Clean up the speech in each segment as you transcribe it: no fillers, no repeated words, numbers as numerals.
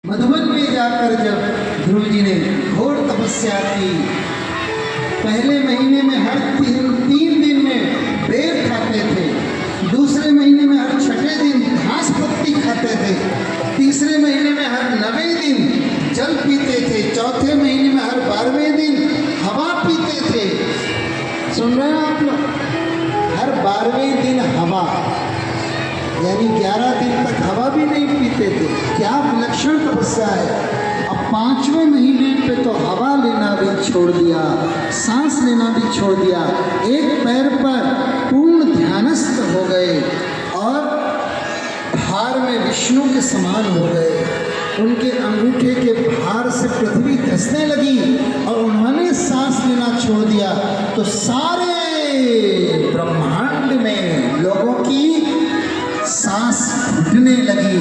मधुबन में जाकर जब ध्रुव जी ने घोर तपस्या की, पहले महीने में हर तीन दिन में बेर खाते थे, दूसरे महीने में हर छठे दिन घास पत्ती खाते थे, तीसरे महीने में हर 90 दिन जल पीते थे, चौथे महीने में हर 12वें दिन हवा पीते थे। सुन रहे हैं आप लोग? हर 12वें दिन हवा, यानी 11 दिन तक हवा भी नहीं पीते थे। क्या विलक्षण तपस्या है। अब 5वें महीने पे तो हवा लेना भी छोड़ दिया, सांस लेना भी छोड़ दिया, एक पैर पर पूर्ण ध्यानस्थ हो गए और भार में विष्णु के समान हो गए। उनके अंगूठे के भार से पृथ्वी धंसने लगी और उन्होंने सांस लेना छोड़ दिया तो सारे ब्रह्मांड में लोगों की सांस घुटने लगी,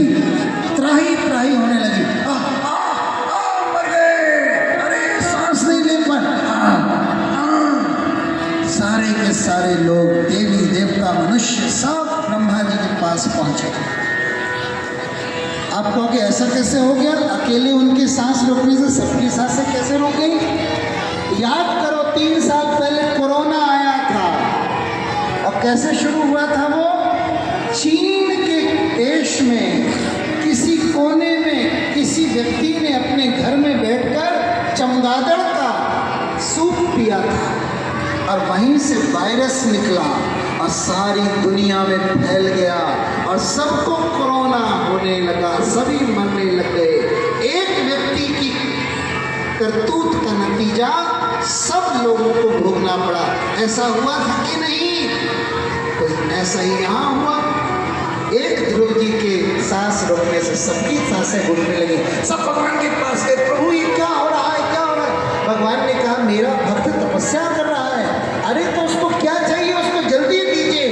त्राही त्राही होने लगी। मर गए, अरे सांस नहीं ले पाए। सारे के सारे लोग, देवी देवता मनुष्य सब ब्रह्मा जी के पास पहुंचे। आप कहोगे ऐसा कैसे हो गया? अकेले उनकी सांस रोकने से सबकी सांसें कैसे रुक गई? याद करो 3 साल पहले कोरोना आया था और कैसे शुरू हुआ था वो? चीन के देश में किसी कोने में किसी व्यक्ति ने अपने घर में बैठकर चमगादड़ का सूप पिया था और वहीं से वायरस निकला और सारी दुनिया में फैल गया और सबको कोरोना होने लगा, सभी मरने लग गए। एक व्यक्ति की करतूत का नतीजा सब लोगों को भोगना पड़ा। ऐसा हुआ था कि नहीं? तो ऐसा ही यहाँ हुआ। एक ध्रुव जी के सांस रोकने से सबकी सांसें घुटने लगी। सब भगवान के पास गए, प्रभु ये क्या हो रहा है, क्या हो रहा है? भगवान ने कहा मेरा भक्त तपस्या कर रहा है। अरे तो उसको क्या चाहिए? उसको जल्दी दीजिए।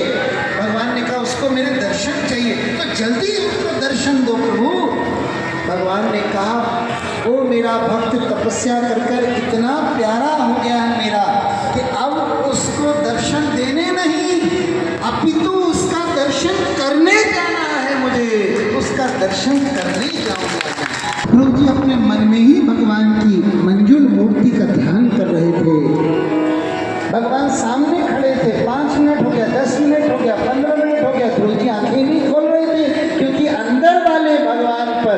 भगवान ने कहा उसको मेरे दर्शन चाहिए, तो जल्दी उसको दर्शन दो प्रभु। भगवान ने कहा वो मेरा भक्त तपस्या कर कर इतना प्यारा हो गया है मेरा कि अब उसको दर्शन देने नहीं अपितु उसका दर्शन करने जाना है। मुझे उसका दर्शन करने जाऊंगा। ध्रुव जी अपने मन में ही भगवान की मंजुल मूर्ति का ध्यान कर रहे थे। भगवान सामने खड़े थे। 5 मिनट हो गया, 10 मिनट हो गया, 15 मिनट हो गया, ध्रुव जी आंखें नहीं खोल रहे थे क्योंकि अंदर वाले भगवान पर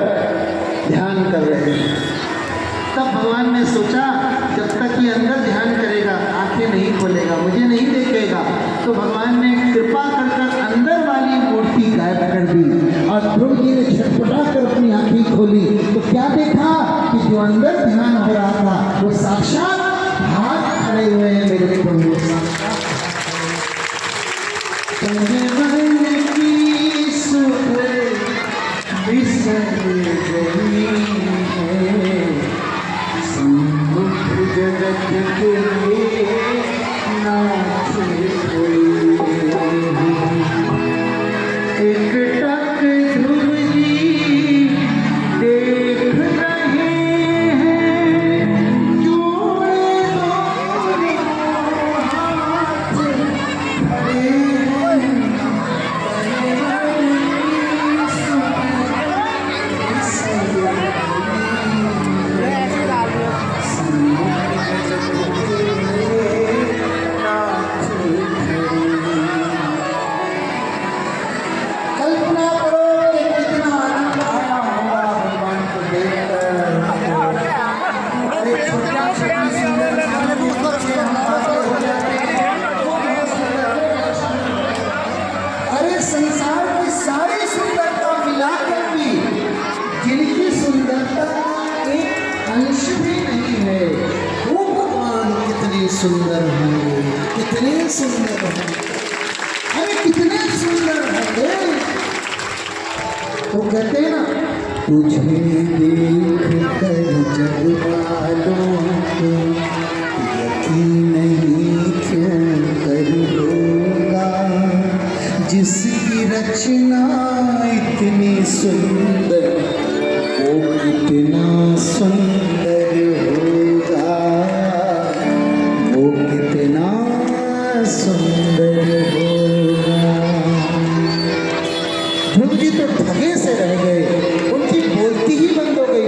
ध्यान कर रहे थे। तब भगवान ने सोचा जब तक ये अंदर ध्यान करेगा, आंखें नहीं खोलेगा, मुझे नहीं देखेगा, तो भगवान ने कृपा कर अंदर वाली मूर्ति गायब कर दी और ध्रुव जी ने छटपटा कर अपनी आंखें खोली तो क्या देखा कि जो अंदर ध्यान हो रहा था वो साक्षात हाथ खड़े हुए हैं मेरे प्रभु। जगत के नाथ एक टक ध्रुव जी देख रहे हैं, जोड़े दोनों हाथ खड़े सुंदर होंगे, कितने सुंदर होंगे, अरे कितने सुंदर होंगे। तो कहते हैं ना तुझे देख कर जग वालों को यकीन नहीं क्यों कर होगा, जिसकी रचना इतनी सुंदर वो कितना सुंदर होगा, वो कितना सुंदर होगा। ध्रुव जी तो ठगे से रह गए, उनकी बोलती ही बंद हो गई।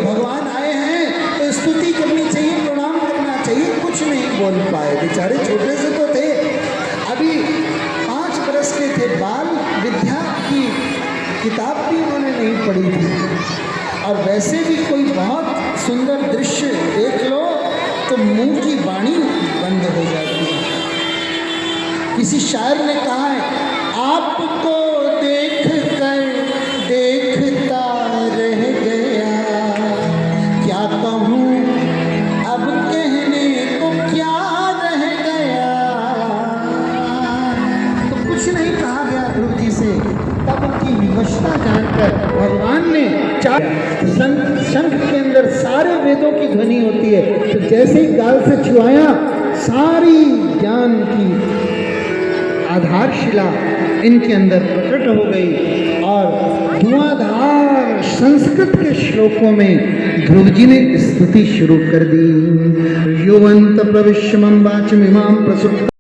बेचारे छोटे से तो थे, अभी 5 बरस के थे, बाल विद्या की किताब भी उन्होंने नहीं पढ़ी थी। और वैसे भी कोई बहुत सुंदर दृश्य देख लो तो मुंह की वाणी बंद हो जाती है। किसी शायर ने कहा है, आपको देख कर देखता रह गया, क्या कहूँ अब कहने को क्या रह गया। तो कुछ नहीं कहा गया ध्रुव जी से, तब उनकी विवशता जानकर भगवान ने शंख के अंदर सारे वेदों की ध्वनि होती है, तो जैसे ही गाल से छुआया सारी ज्ञान की आधारशिला इनके अंदर प्रकट हो गई और धुआंधार संस्कृत के श्लोकों में ध्रुव जी ने स्तुति शुरू कर दी। युवंत प्रविश्य मम वाचमिमां प्रसुप्त